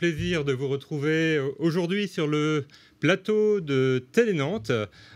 plaisir de vous retrouver aujourd'hui sur le plateau de Télé-Nantes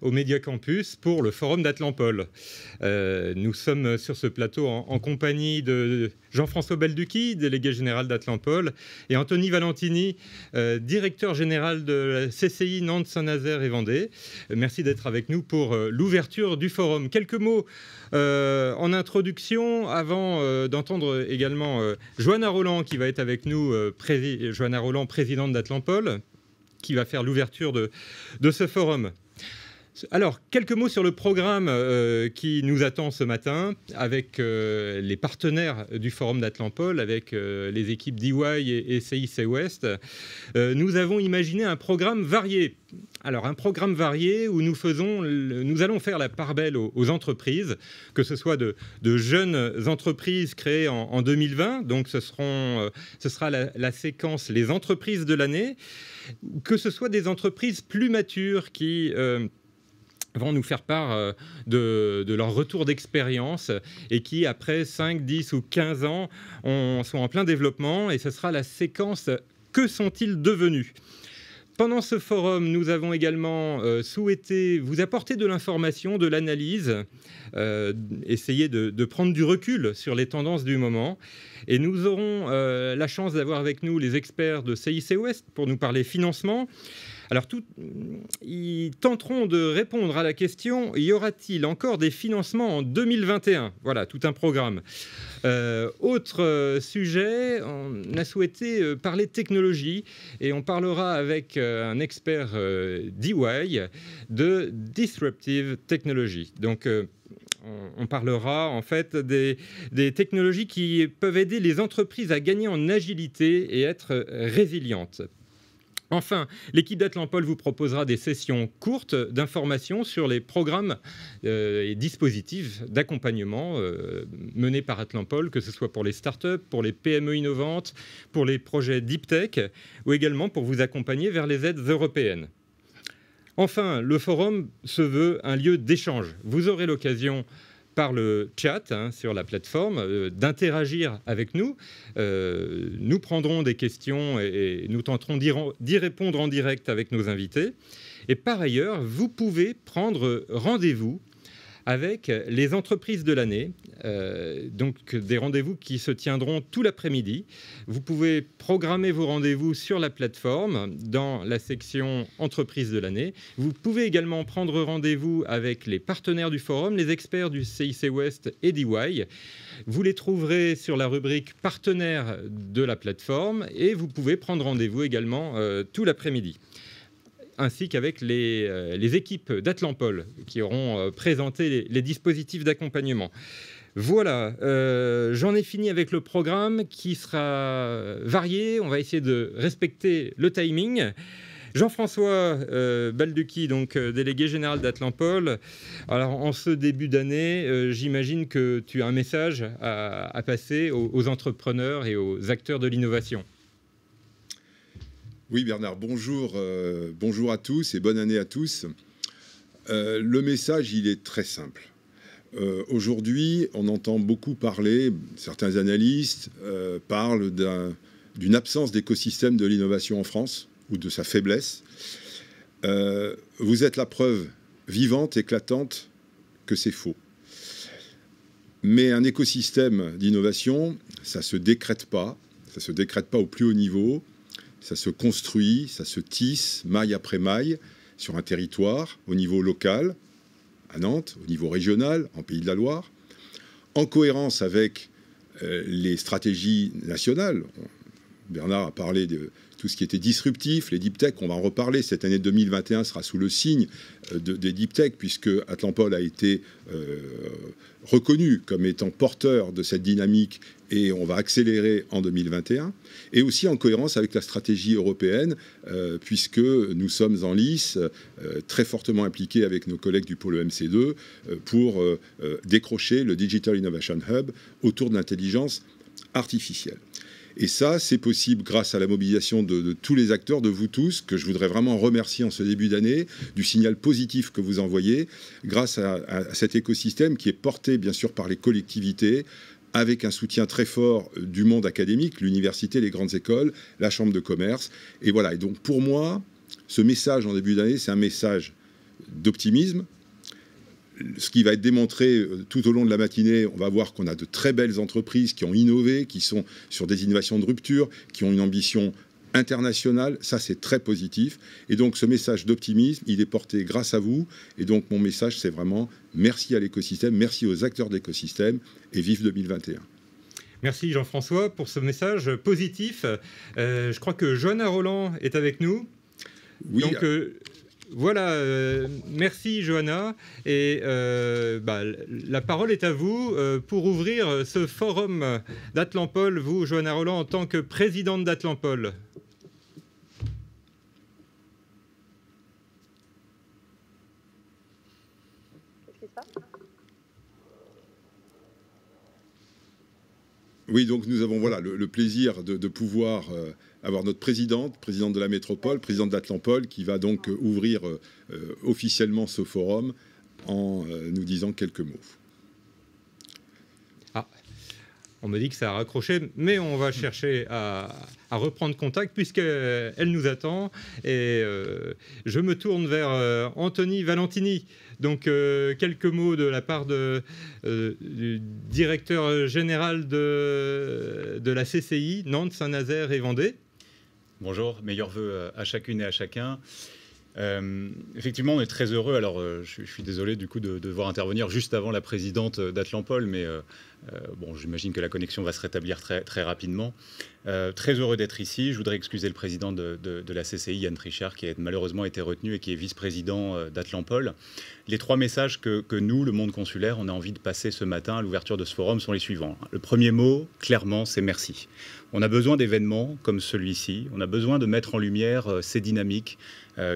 au Média Campus pour le Forum d'Atlampol. Nous sommes sur ce plateau en compagnie de Jean-François Belducchi, délégué général d'Atlampol, et Anthony Valentini, directeur général de la CCI Nantes, Saint-Nazaire et Vendée. Merci d'être avec nous pour l'ouverture du forum. Quelques mots en introduction avant d'entendre également Johanna Roland qui va être avec nous, Johanna Roland, présidente d'Atlampol, qui va faire l'ouverture de ce forum. Alors, quelques mots sur le programme qui nous attend ce matin avec les partenaires du Forum d'Atlampol, avec les équipes d'EY et CIC West. Nous avons imaginé un programme varié. Alors, un programme varié où nous allons faire la part belle aux entreprises, que ce soit de jeunes entreprises créées en 2020, donc ce sera la séquence Les entreprises de l'année, que ce soit des entreprises plus matures qui vont nous faire part de leur retour d'expérience et qui, après 5, 10 ou 15 ans, sont en plein développement. Et ce sera la séquence « Que sont-ils devenus ?» Pendant ce forum, nous avons également souhaité vous apporter de l'information, de l'analyse, essayer de prendre du recul sur les tendances du moment. Et nous aurons la chance d'avoir avec nous les experts de CIC West pour nous parler financement. Alors, ils tenteront de répondre à la question « Y aura-t-il encore des financements en 2021 ?» Voilà, tout un programme. Autre sujet, on a souhaité parler de technologie et on parlera avec un expert d'EY de Disruptive Technology. Donc, on parlera en fait des technologies qui peuvent aider les entreprises à gagner en agilité et être résilientes. Enfin, l'équipe d'Atlampol vous proposera des sessions courtes d'information sur les programmes et dispositifs d'accompagnement menés par Atlampol, que ce soit pour les startups, pour les PME innovantes, pour les projets Deep Tech, ou également pour vous accompagner vers les aides européennes. Enfin, le forum se veut un lieu d'échange. Vous aurez l'occasion par le chat sur la plateforme, d'interagir avec nous. Nous prendrons des questions et nous tenterons d'y répondre en direct avec nos invités. Et par ailleurs, vous pouvez prendre rendez-vous avec les entreprises de l'année, donc des rendez-vous qui se tiendront tout l'après-midi. Vous pouvez programmer vos rendez-vous sur la plateforme dans la section entreprises de l'année. Vous pouvez également prendre rendez-vous avec les partenaires du forum, les experts du CIC West et d'EY. Vous les trouverez sur la rubrique partenaires de la plateforme et vous pouvez prendre rendez-vous également tout l'après-midi, ainsi qu'avec les équipes d'Atlampol qui auront présenté les dispositifs d'accompagnement. Voilà, j'en ai fini avec le programme qui sera varié. On va essayer de respecter le timing. Jean-François Belducchi, donc délégué général d'Atlampol. Alors, en ce début d'année, j'imagine que tu as un message à passer aux entrepreneurs et aux acteurs de l'innovation. Oui Bernard, bonjour à tous et bonne année à tous. Le message, il est très simple. Aujourd'hui, on entend beaucoup parler, certains analystes parlent d'une absence d'écosystème de l'innovation en France, ou de sa faiblesse. Vous êtes la preuve vivante, éclatante, que c'est faux. Mais un écosystème d'innovation, ça ne se décrète pas au plus haut niveau. Ça se construit, ça se tisse, maille après maille, sur un territoire, au niveau local, à Nantes, au niveau régional, en Pays de la Loire, en cohérence avec les stratégies nationales. Bernard a parlé de tout ce qui était disruptif, les deep tech, on va en reparler. Cette année 2021 sera sous le signe des deep tech, puisque Atlampol a été reconnu comme étant porteur de cette dynamique et on va accélérer en 2021. Et aussi en cohérence avec la stratégie européenne, puisque nous sommes en lice, très fortement impliqués avec nos collègues du pôle EMC2 pour décrocher le Digital Innovation Hub autour de l'intelligence artificielle. Et ça, c'est possible grâce à la mobilisation de tous les acteurs, de vous tous, que je voudrais vraiment remercier en ce début d'année, du signal positif que vous envoyez, grâce à cet écosystème qui est porté, bien sûr, par les collectivités, avec un soutien très fort du monde académique, l'université, les grandes écoles, la chambre de commerce. Et voilà. Et donc, pour moi, ce message en début d'année, c'est un message d'optimisme. Ce qui va être démontré tout au long de la matinée, on va voir qu'on a de très belles entreprises qui ont innové, qui sont sur des innovations de rupture, qui ont une ambition internationale. Ça, c'est très positif. Et donc, ce message d'optimisme, il est porté grâce à vous. Et donc, mon message, c'est vraiment merci à l'écosystème, merci aux acteurs de l'écosystème et vive 2021. Merci Jean-François pour ce message positif. Je crois que Johanna Roland est avec nous. Oui. Donc, voilà, merci Johanna. Et la parole est à vous pour ouvrir ce forum d'Atlampol, vous, Johanna Roland, en tant que présidente d'Atlampol. Oui, donc nous avons le plaisir de pouvoir avoir notre présidente de la métropole, présidente d'Atlampol, qui va donc ouvrir officiellement ce forum en nous disant quelques mots. Ah, on me dit que ça a raccroché, mais on va chercher à reprendre contact puisqu'elle nous attend. Et je me tourne vers Anthony Valentini. Donc, quelques mots de la part du directeur général de la CCI, Nantes, Saint-Nazaire et Vendée. Bonjour, meilleurs vœux à chacune et à chacun. Effectivement, on est très heureux. Alors, je suis désolé du coup de devoir intervenir juste avant la présidente d'Atlampol, mais bon, j'imagine que la connexion va se rétablir très, très rapidement. Très heureux d'être ici. Je voudrais excuser le président de la CCI, Yann Trichard, qui a malheureusement été retenu et qui est vice-président d'Atlampol. Les trois messages que nous, le monde consulaire, on a envie de passer ce matin à l'ouverture de ce forum sont les suivants. Le premier mot, clairement, c'est merci. On a besoin d'événements comme celui-ci. On a besoin de mettre en lumière ces dynamiques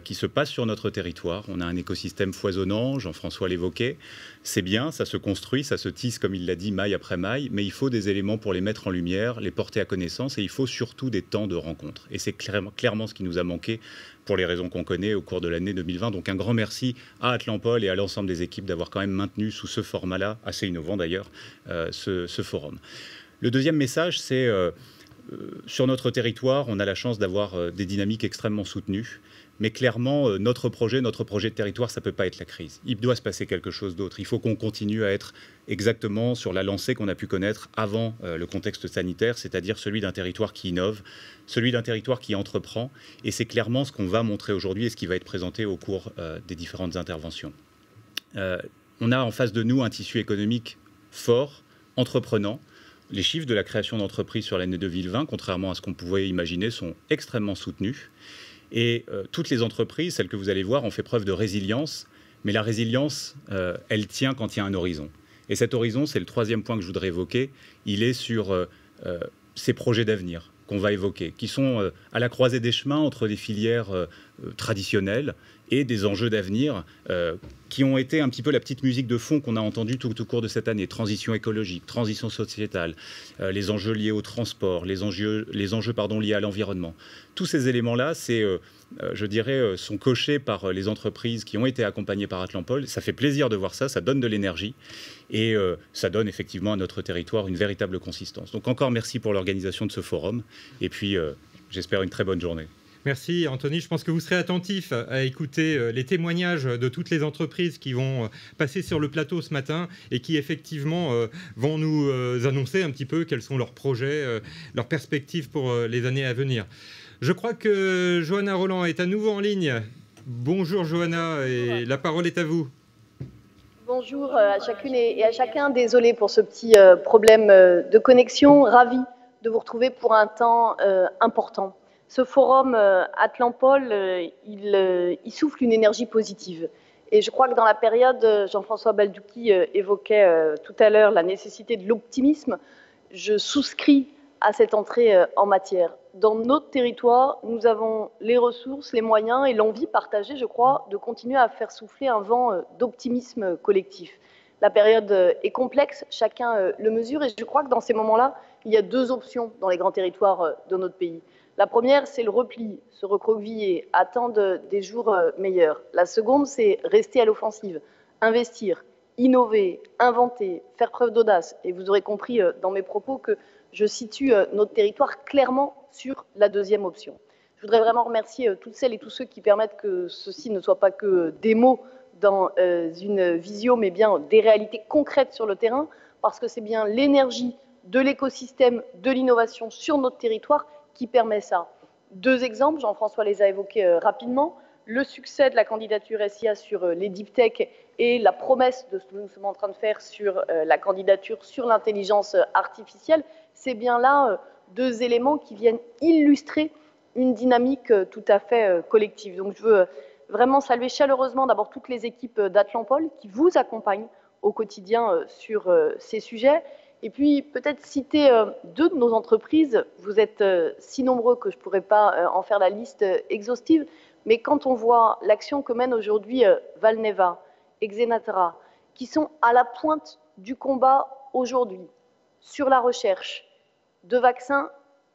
qui se passent sur notre territoire. On a un écosystème foisonnant, Jean-François l'évoquait. C'est bien, ça se construit, ça se tisse, comme il l'a dit, maille après maille, mais il faut des éléments pour les mettre en lumière, les porter à connaissance, et il faut surtout des temps de rencontre. Et c'est clairement ce qui nous a manqué pour les raisons qu'on connaît au cours de l'année 2020. Donc un grand merci à Atlampol et à l'ensemble des équipes d'avoir quand même maintenu sous ce format-là, assez innovant d'ailleurs, ce forum. Le deuxième message, c'est sur notre territoire, on a la chance d'avoir des dynamiques extrêmement soutenues. Mais clairement, notre projet de territoire, ça ne peut pas être la crise. Il doit se passer quelque chose d'autre. Il faut qu'on continue à être exactement sur la lancée qu'on a pu connaître avant le contexte sanitaire, c'est-à-dire celui d'un territoire qui innove, celui d'un territoire qui entreprend. Et c'est clairement ce qu'on va montrer aujourd'hui et ce qui va être présenté au cours des différentes interventions. On a en face de nous un tissu économique fort, entreprenant. Les chiffres de la création d'entreprises sur l'année 2020, contrairement à ce qu'on pouvait imaginer, sont extrêmement soutenus. Et toutes les entreprises, celles que vous allez voir, ont fait preuve de résilience. Mais la résilience, elle tient quand il y a un horizon. Et cet horizon, c'est le troisième point que je voudrais évoquer. Il est sur ces projets d'avenir qu'on va évoquer, qui sont à la croisée des chemins entre des filières traditionnelles et des enjeux d'avenir qui ont été un petit peu la petite musique de fond qu'on a entendue tout au cours de cette année. Transition écologique, transition sociétale, les enjeux liés au transport, les enjeux liés à l'environnement. Tous ces éléments-là, je dirais, sont cochés par les entreprises qui ont été accompagnées par Atlampol. Ça fait plaisir de voir ça, ça donne de l'énergie et ça donne effectivement à notre territoire une véritable consistance. Donc encore merci pour l'organisation de ce forum et puis j'espère une très bonne journée. Merci Anthony, je pense que vous serez attentif à écouter les témoignages de toutes les entreprises qui vont passer sur le plateau ce matin et qui effectivement vont nous annoncer un petit peu quels sont leurs projets, leurs perspectives pour les années à venir. Je crois que Johanna Roland est à nouveau en ligne. Bonjour Johanna et la parole est à vous. Bonjour à chacune et à chacun. Désolé pour ce petit problème de connexion. Ravi de vous retrouver pour un temps important. Ce forum Atlampol, il souffle une énergie positive. Et je crois que dans la période, Jean-François Baldouki évoquait tout à l'heure la nécessité de l'optimisme. Je souscris à cette entrée en matière. Dans notre territoire, nous avons les ressources, les moyens et l'envie partagée, je crois, de continuer à faire souffler un vent d'optimisme collectif. La période est complexe, chacun le mesure, et je crois que dans ces moments-là, il y a deux options dans les grands territoires de notre pays. La première, c'est le repli, se recroqueviller, attendre des jours meilleurs. La seconde, c'est rester à l'offensive, investir, innover, inventer, faire preuve d'audace. Et vous aurez compris dans mes propos que je situe notre territoire clairement sur la deuxième option. Je voudrais vraiment remercier toutes celles et tous ceux qui permettent que ceci ne soit pas que des mots dans une visio, mais bien des réalités concrètes sur le terrain, parce que c'est bien l'énergie de l'écosystème, de l'innovation sur notre territoire qui permet ça. 2 exemples, Jean-François les a évoqués rapidement. Le succès de la candidature SIA sur les deep tech et la promesse de ce que nous sommes en train de faire sur la candidature sur l'intelligence artificielle, c'est bien là 2 éléments qui viennent illustrer une dynamique tout à fait collective. Donc je veux vraiment saluer chaleureusement d'abord toutes les équipes d'Atlampol qui vous accompagnent au quotidien sur ces sujets. Et puis peut-être citer 2 de nos entreprises. Vous êtes si nombreux que je ne pourrais pas en faire la liste exhaustive, mais quand on voit l'action que mène aujourd'hui Valneva, Exenatra, qui sont à la pointe du combat aujourd'hui sur la recherche de vaccins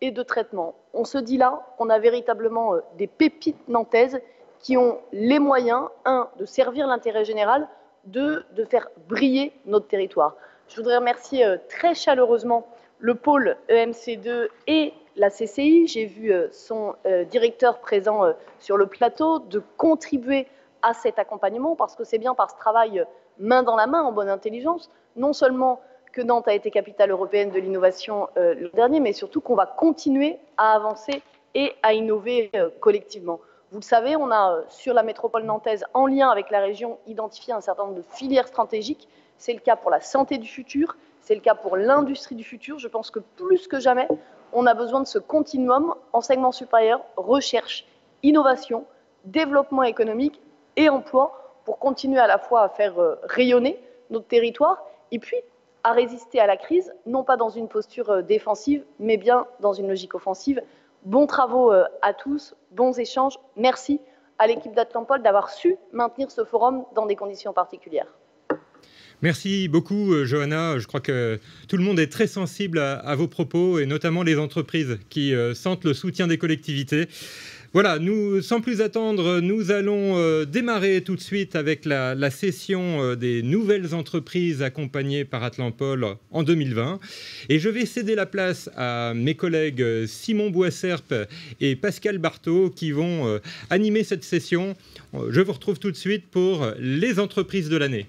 et de traitements, on se dit là qu'on a véritablement des pépites nantaises qui ont les moyens, 1, de servir l'intérêt général, 2, de faire briller notre territoire. Je voudrais remercier très chaleureusement le pôle EMC2 et la CCI. J'ai vu son directeur présent sur le plateau de contribuer à cet accompagnement parce que c'est bien par ce travail main dans la main en bonne intelligence, non seulement que Nantes a été capitale européenne de l'innovation l'an dernier, mais surtout qu'on va continuer à avancer et à innover collectivement. Vous le savez, on a sur la métropole nantaise, en lien avec la région, identifié un certain nombre de filières stratégiques. C'est le cas pour la santé du futur, c'est le cas pour l'industrie du futur. Je pense que plus que jamais, on a besoin de ce continuum enseignement supérieur, recherche, innovation, développement économique et emploi pour continuer à la fois à faire rayonner notre territoire et puis à résister à la crise, non pas dans une posture défensive, mais bien dans une logique offensive. Bons travaux à tous, bons échanges. Merci à l'équipe d'Atlampol d'avoir su maintenir ce forum dans des conditions particulières. Merci beaucoup, Johanna. Je crois que tout le monde est très sensible à vos propos, et notamment les entreprises qui sentent le soutien des collectivités. Voilà, nous, sans plus attendre, nous allons démarrer tout de suite avec la session des nouvelles entreprises accompagnées par Atlampol en 2020. Et je vais céder la place à mes collègues Simon Boisserp et Pascal Barthaud qui vont animer cette session. Je vous retrouve tout de suite pour les entreprises de l'année.